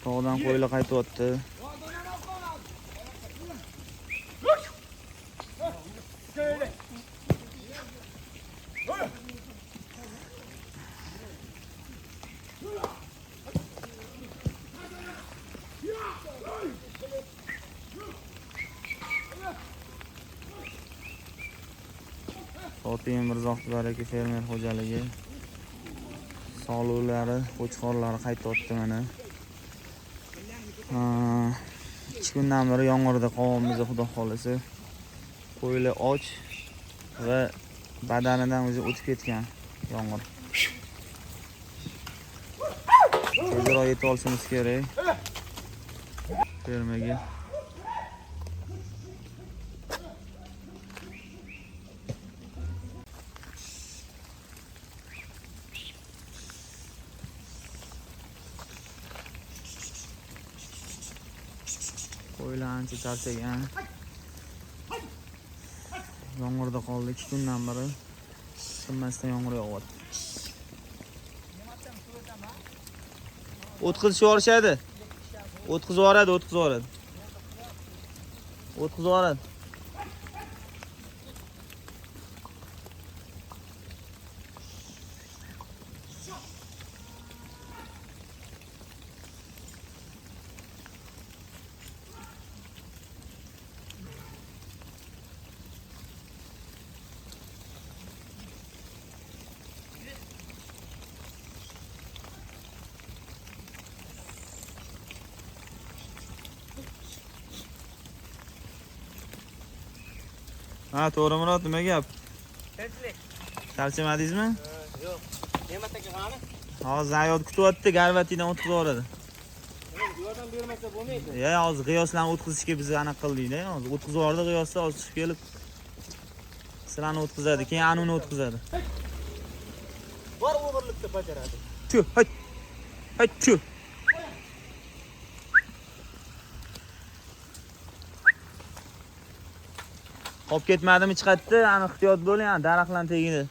Tog'dan qo'ylar qaytyapti. Sotiy Mirzohov baraka fermer xo'jaligi. Sog'liqlari, qo'chqorlari qaytyapti mana. 2 kundan beri yomg'irda qolganmiz, xudo xolisi. Qo'ylar och va badanidan o'zi o'tib ketgan yomg'ir. Tezroq yetib olishimiz kerak fermaga. Qo'ylar ancha charchagan. Yomg'irda qoldi 2 kundan beri. Tinmasdan yomg'ir yog'yapti. O'tkazib yuborishadi. O'tkazib yuboradi. Ha, to'g'ri Murod, nima gap? Tinchlik. Charchamadingizmi? Yo'q. Ne'matga qani? Hozir Zayod kutyapti, garvatidan o'tkazib yuboradi. Yordam bermasa bo'lmaydi. Hozir g'iyoslarni o'tkazishga biz aniq qildik-da. Hozir o'tkazib yubordi, g'iyosda hozir chiqib kelib sizlarni o'tkazadi, keyin anuni o'tkazadi. Bor o'g'irlikda bajaradi. Chu, chu. Qolib ketmadimi chiqatdi, ani ehtiyot bo'ling, daraxtlarning tagida.